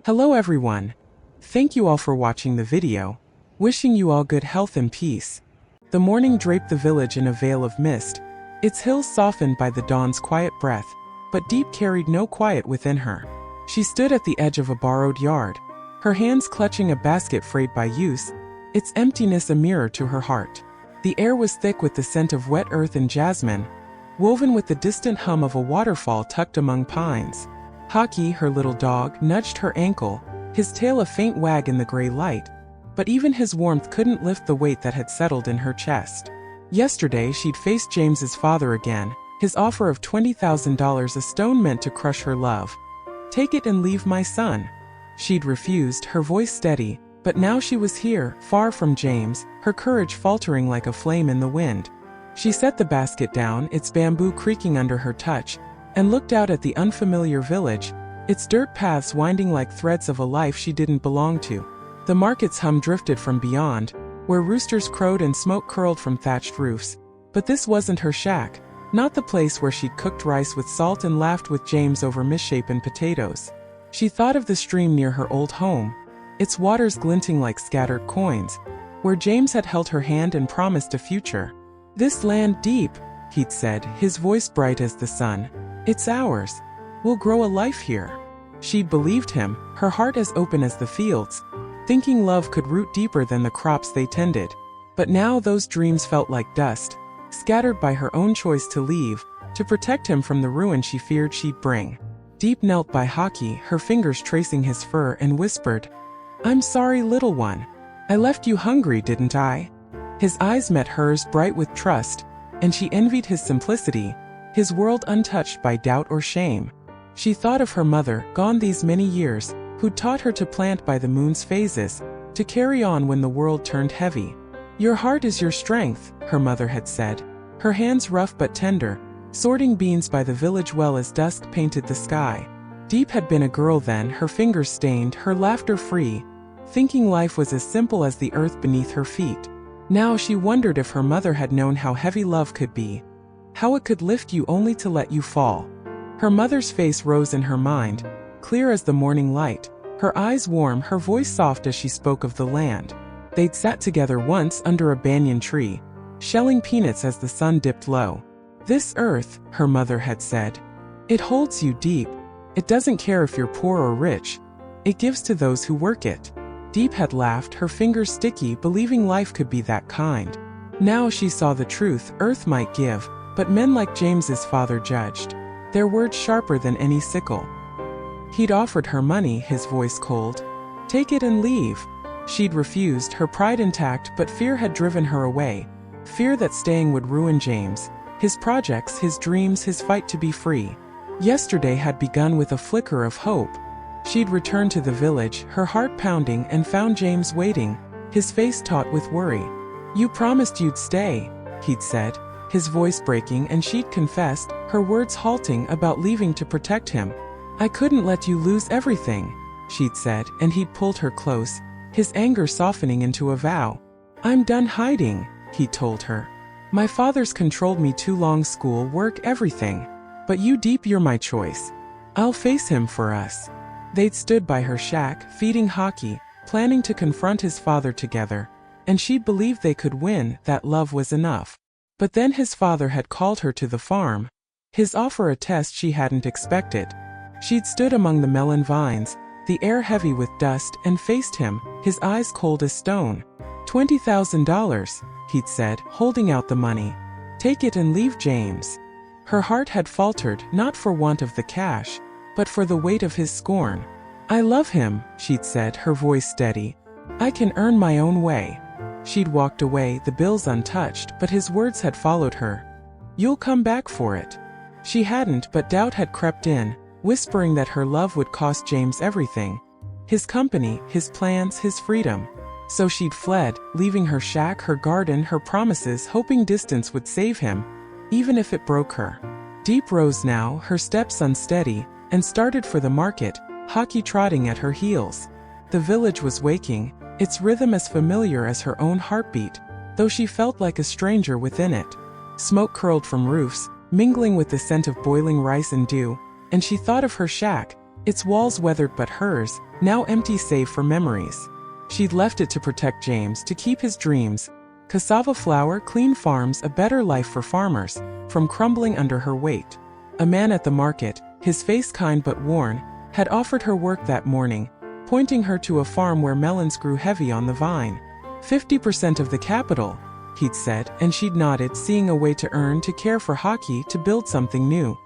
Hello everyone. Thank you all for watching the video. Wishing you all good health and peace. The morning draped the village in a veil of mist, its hills softened by the dawn's quiet breath, but Diep carried no quiet within her. She stood at the edge of a borrowed yard, her hands clutching a basket frayed by use, its emptiness a mirror to her heart. The air was thick with the scent of wet earth and jasmine, woven with the distant hum of a waterfall tucked among pines. Hockey, her little dog, nudged her ankle, his tail a faint wag in the gray light, but even his warmth couldn't lift the weight that had settled in her chest. Yesterday she'd faced James's father again, his offer of $20,000 a stone meant to crush her love. "Take it and leave my son." She'd refused, her voice steady, but now she was here, far from James, her courage faltering like a flame in the wind. She set the basket down, its bamboo creaking under her touch, and looked out at the unfamiliar village, its dirt paths winding like threads of a life she didn't belong to. The market's hum drifted from beyond, where roosters crowed and smoke curled from thatched roofs. But this wasn't her shack, not the place where she'd cooked rice with salt and laughed with James over misshapen potatoes. She thought of the stream near her old home, its waters glinting like scattered coins, where James had held her hand and promised a future. "This land, Diep," he'd said, his voice bright as the sun. "It's ours. We'll grow a life here." She'd believed him, her heart as open as the fields, thinking love could root deeper than the crops they tended. But now those dreams felt like dust, scattered by her own choice to leave, to protect him from the ruin she feared she'd bring. Diep knelt by Hockey, her fingers tracing his fur, and whispered, "I'm sorry, little one. I left you hungry, didn't I?" His eyes met hers, bright with trust, and she envied his simplicity, his world untouched by doubt or shame. She thought of her mother, gone these many years, who'd taught her to plant by the moon's phases, to carry on when the world turned heavy. "Your heart is your strength," her mother had said, her hands rough but tender, sorting beans by the village well as dusk painted the sky. Diep had been a girl then, her fingers stained, her laughter free, thinking life was as simple as the earth beneath her feet. Now she wondered if her mother had known how heavy love could be, how it could lift you only to let you fall. Her mother's face rose in her mind, clear as the morning light, her eyes warm, her voice soft as she spoke of the land. They'd sat together once under a banyan tree, shelling peanuts as the sun dipped low. "This earth," her mother had said, "it holds you deep. It doesn't care if you're poor or rich. It gives to those who work it." Diep had laughed, her fingers sticky, believing life could be that kind. Now she saw the truth, earth might give, but men like James's father judged, their words sharper than any sickle. He'd offered her money, his voice cold. "Take it and leave." She'd refused, her pride intact, but fear had driven her away. Fear that staying would ruin James, his projects, his dreams, his fight to be free. Yesterday had begun with a flicker of hope. She'd returned to the village, her heart pounding, and found James waiting, his face taut with worry. "You promised you'd stay," he'd said, his voice breaking, and she'd confessed, her words halting, about leaving to protect him. "I couldn't let you lose everything," she'd said, and he'd pulled her close, his anger softening into a vow. "I'm done hiding," he told her. "My father's controlled me too long, school, work, everything. But you, Diep, you're my choice. I'll face him for us." They'd stood by her shack, feeding Hockey, planning to confront his father together, and she'd believed they could win, that love was enough. But then his father had called her to the farm, his offer a test she hadn't expected. She'd stood among the melon vines, the air heavy with dust, and faced him, his eyes cold as stone. $20,000, he'd said, holding out the money. "Take it and leave, James." Her heart had faltered, not for want of the cash, but for the weight of his scorn. "I love him," she'd said, her voice steady. "I can earn my own way." She'd walked away, the bills untouched, but his words had followed her. "You'll come back for it." She hadn't, but doubt had crept in, whispering that her love would cost James everything. His company, his plans, his freedom. So she'd fled, leaving her shack, her garden, her promises, hoping distance would save him, even if it broke her. Diep rose now, her steps unsteady, and started for the market, Hockey trotting at her heels. The village was waking, its rhythm as familiar as her own heartbeat, though she felt like a stranger within it. Smoke curled from roofs, mingling with the scent of boiling rice and dew, and she thought of her shack, its walls weathered but hers, now empty save for memories. She'd left it to protect James, to keep his dreams. Cassava flour, clean farms, a better life for farmers, from crumbling under her weight. A man at the market, his face kind but worn, had offered her work that morning, pointing her to a farm where melons grew heavy on the vine. 50% of the capital, he'd said, and she'd nodded, seeing a way to earn, to care for hockey, to build something new.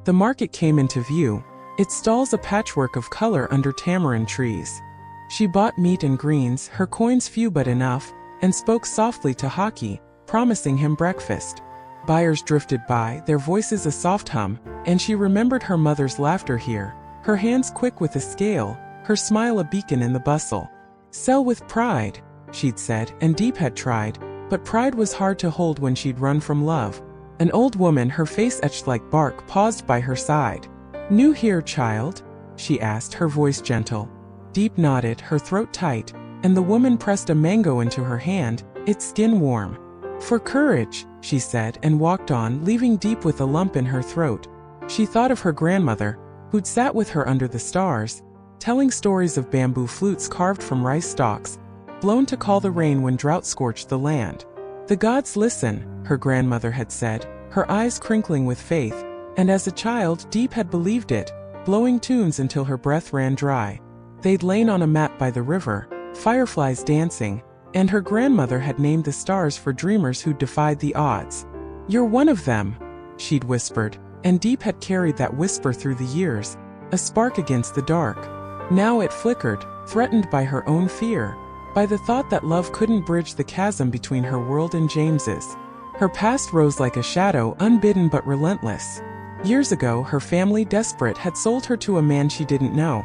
The market came into view, its stalls a patchwork of color under tamarind trees. She bought meat and greens, her coins few but enough, and spoke softly to hockey, promising him breakfast. Buyers drifted by, their voices a soft hum, and she remembered her mother's laughter here, her hands quick with a scale, her smile a beacon in the bustle. Sell with pride, she'd said, and Diep had tried, but pride was hard to hold when she'd run from love. An old woman, her face etched like bark, paused by her side. "New here, child?" she asked, her voice gentle. Diep nodded, her throat tight, and the woman pressed a mango into her hand, its skin warm. "For courage," she said, and walked on, leaving Diep with a lump in her throat. She thought of her grandmother, who'd sat with her under the stars, telling stories of bamboo flutes carved from rice stalks, blown to call the rain when drought scorched the land. "The gods listen," her grandmother had said, her eyes crinkling with faith, and as a child Diep had believed it, blowing tunes until her breath ran dry. They'd lain on a mat by the river, fireflies dancing, and her grandmother had named the stars for dreamers who defied the odds. "You're one of them," she'd whispered, and Diep had carried that whisper through the years, a spark against the dark. Now it flickered, threatened by her own fear, by the thought that love couldn't bridge the chasm between her world and James's. Her past rose like a shadow, unbidden but relentless. Years ago, her family, desperate, had sold her to a man she didn't know.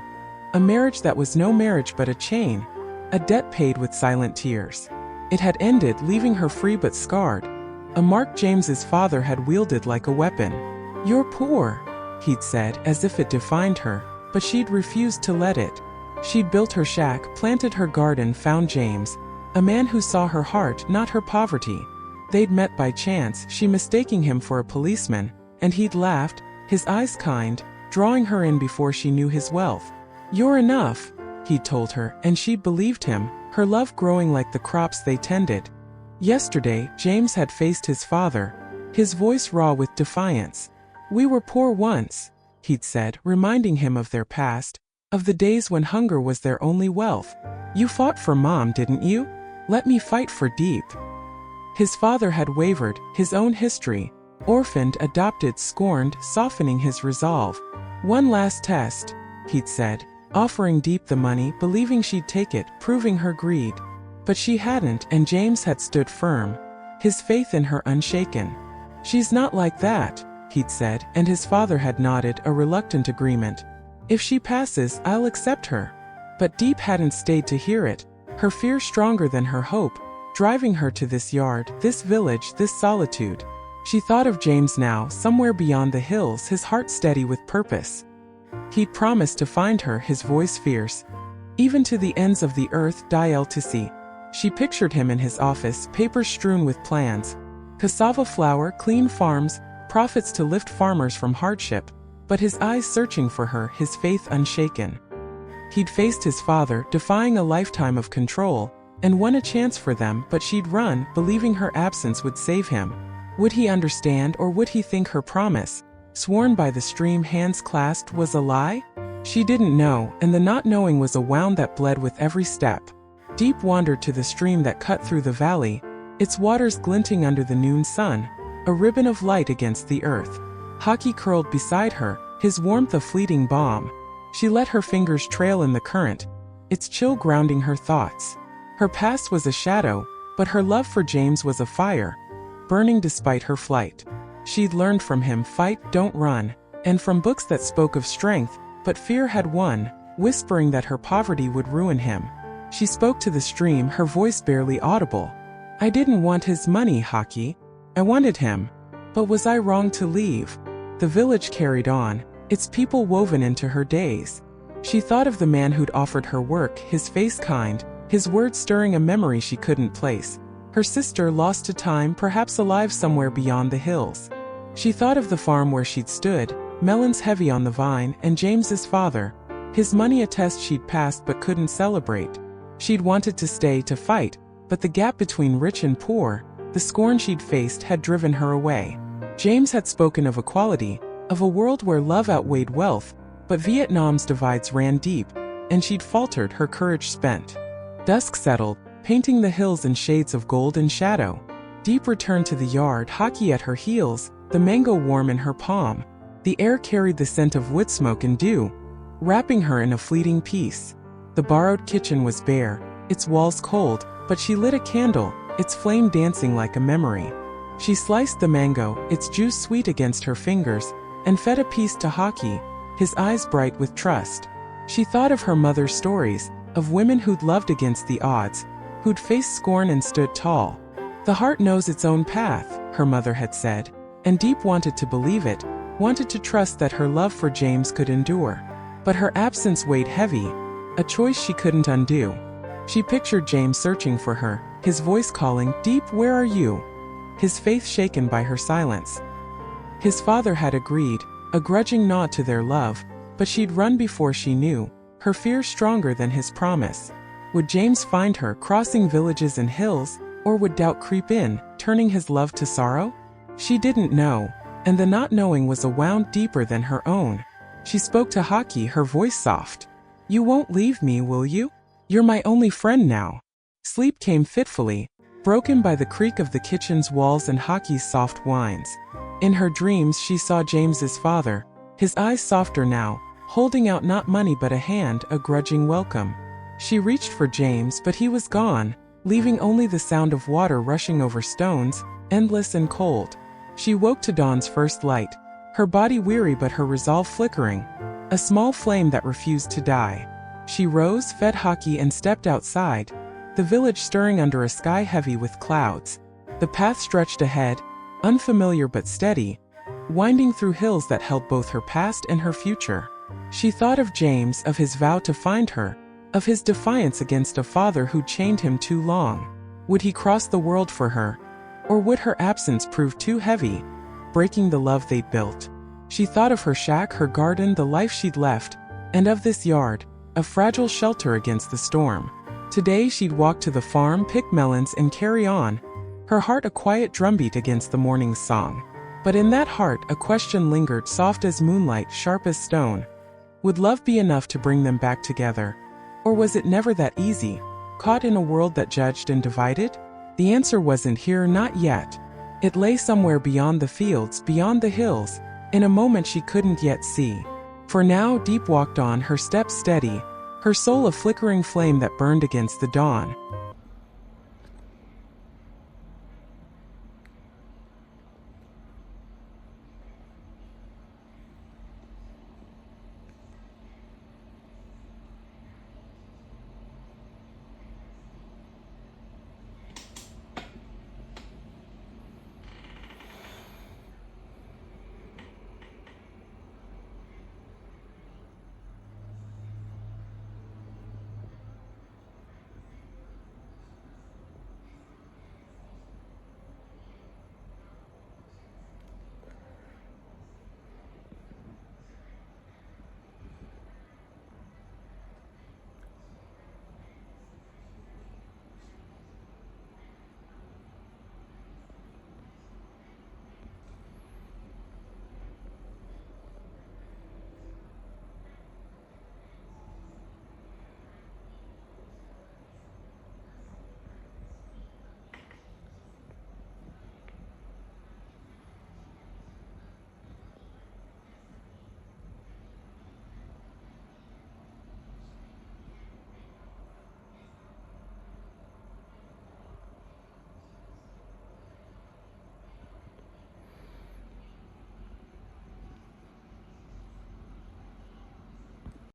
A marriage that was no marriage but a chain, a debt paid with silent tears. It had ended, leaving her free but scarred, a mark James's father had wielded like a weapon. "You're poor," he'd said, as if it defined her, but she'd refused to let it. She'd built her shack, planted her garden, found James, a man who saw her heart, not her poverty. They'd met by chance, she mistaking him for a policeman, and he'd laughed, his eyes kind, drawing her in before she knew his wealth. "You're enough," he'd told her, and she'd believed him, her love growing like the crops they tended. Yesterday, James had faced his father, his voice raw with defiance. "We were poor once," he'd said, reminding him of their past, of the days when hunger was their only wealth. "You fought for Mom, didn't you? Let me fight for Diep." His father had wavered, his own history, orphaned, adopted, scorned, softening his resolve. "One last test," he'd said, offering Diep the money, believing she'd take it, proving her greed. But she hadn't, and James had stood firm, his faith in her unshaken. "She's not like that," he'd said, and his father had nodded, a reluctant agreement. "If she passes, I'll accept her." But Diep hadn't stayed to hear it, her fear stronger than her hope, driving her to this yard, this village, this solitude. She thought of James now, somewhere beyond the hills, his heart steady with purpose. He'd promised to find her, his voice fierce. "Even to the ends of the earth, Diel to see." She pictured him in his office, papers strewn with plans. Cassava flour, clean farms, profits to lift farmers from hardship, but his eyes searching for her, his faith unshaken. He'd faced his father, defying a lifetime of control, and won a chance for them, but she'd run, believing her absence would save him. Would he understand, or would he think her promise, sworn by the stream, hands clasped, was a lie? She didn't know, and the not knowing was a wound that bled with every step. Diep wandered to the stream that cut through the valley, its waters glinting under the noon sun, a ribbon of light against the earth. Hockey curled beside her, his warmth a fleeting balm. She let her fingers trail in the current, its chill grounding her thoughts. Her past was a shadow, but her love for James was a fire, burning despite her flight. She'd learned from him, fight, don't run, and from books that spoke of strength, but fear had won, whispering that her poverty would ruin him. She spoke to the stream, her voice barely audible. "I didn't want his money, Hockey. I wanted him. But was I wrong to leave?" The village carried on, its people woven into her days. She thought of the man who'd offered her work, his face kind, his words stirring a memory she couldn't place. Her sister lost to time, perhaps alive somewhere beyond the hills. She thought of the farm where she'd stood, melons heavy on the vine, and James's father, His money a test she'd passed but couldn't celebrate. She'd wanted to stay to fight, but the gap between rich and poor, the scorn she'd faced had driven her away. James had spoken of equality, of a world where love outweighed wealth, but Vietnam's divides ran deep, and she'd faltered, her courage spent. Dusk settled, painting the hills in shades of gold and shadow. Diepp returned to the yard, hockey at her heels, the mango warm in her palm. The air carried the scent of wood smoke and dew, wrapping her in a fleeting peace. The borrowed kitchen was bare, its walls cold, but she lit a candle, its flame dancing like a memory. She sliced the mango, its juice sweet against her fingers, and fed a piece to Hockey, his eyes bright with trust. She thought of her mother's stories, of women who'd loved against the odds, who'd faced scorn and stood tall. The heart knows its own path, her mother had said, and Diepp wanted to believe it, wanted to trust that her love for James could endure. But her absence weighed heavy, a choice she couldn't undo. She pictured James searching for her, his voice calling, "Diepp, where are you?" His faith shaken by her silence. His father had agreed, a grudging nod to their love, but she'd run before she knew, her fear stronger than his promise. Would James find her crossing villages and hills, or would doubt creep in, turning his love to sorrow? She didn't know, and the not knowing was a wound deeper than her own. She spoke to Hockey, her voice soft. "You won't leave me, will you? You're my only friend now." Sleep came fitfully, broken by the creak of the kitchen's walls and Hockey's soft whines. In her dreams she saw James's father, his eyes softer now, holding out not money but a hand, a grudging welcome. She reached for James, but he was gone, leaving only the sound of water rushing over stones, endless and cold. She woke to dawn's first light, her body weary but her resolve flickering, a small flame that refused to die. She rose, fed Hockey and stepped outside, the village stirring under a sky heavy with clouds. The path stretched ahead, unfamiliar but steady, winding through hills that held both her past and her future. She thought of James, of his vow to find her, of his defiance against a father who'd chained him too long. Would he cross the world for her? Or would her absence prove too heavy, breaking the love they'd built? She thought of her shack, her garden, the life she'd left, and of this yard, a fragile shelter against the storm. Today she'd walk to the farm, pick melons and carry on, her heart a quiet drumbeat against the morning's song. But in that heart a question lingered, soft as moonlight, sharp as stone. Would love be enough to bring them back together? Or was it never that easy, caught in a world that judged and divided? The answer wasn't here, not yet. It lay somewhere beyond the fields, beyond the hills, in a moment she couldn't yet see. For now Diepp walked on, her steps steady, her soul a flickering flame that burned against the dawn.